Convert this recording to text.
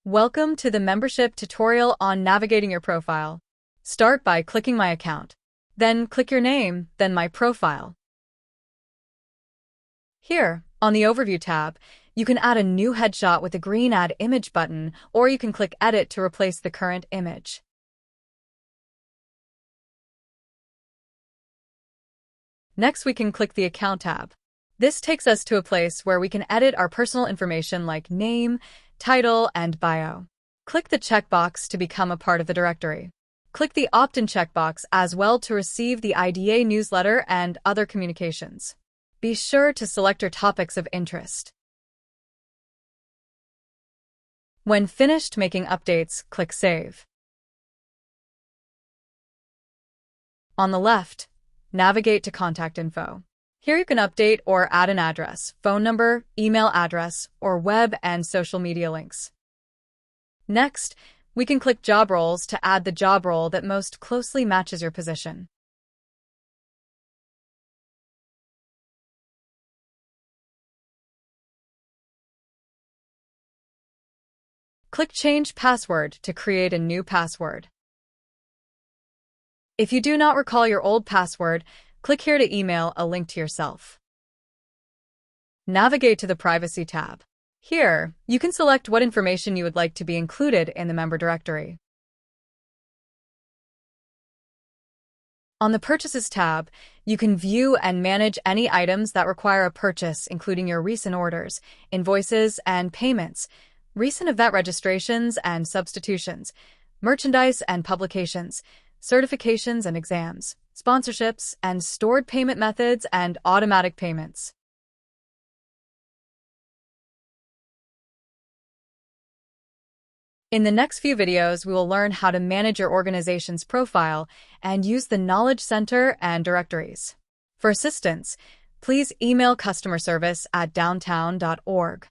Welcome to the membership tutorial on navigating your profile. Start by clicking My Account. Then click your name, then My Profile. Here, on the Overview tab, you can add a new headshot with the green Add Image button, or you can click Edit to replace the current image. Next, we can click the Account tab. This takes us to a place where we can edit our personal information like name, title, and bio. Click the checkbox to become a part of the directory. Click the Opt-in checkbox as well to receive the IDA newsletter and other communications. Be sure to select your topics of interest. When finished making updates, click Save. On the left, navigate to Contact Info. Here you can update or add an address, phone number, email address, or web and social media links. Next, we can click Job Roles to add the job role that most closely matches your position. Click Change Password to create a new password. If you do not recall your old password, click here to email a link to yourself. Navigate to the Privacy tab. Here, you can select what information you would like to be included in the member directory. On the Purchases tab, you can view and manage any items that require a purchase, including your recent orders, invoices and payments, recent event registrations and substitutions, merchandise and publications, certifications and exams, sponsorships, and stored payment methods and automatic payments. In the next few videos, we will learn how to manage your organization's profile and use the Knowledge Center and directories. For assistance, please email customer service@downtown.org.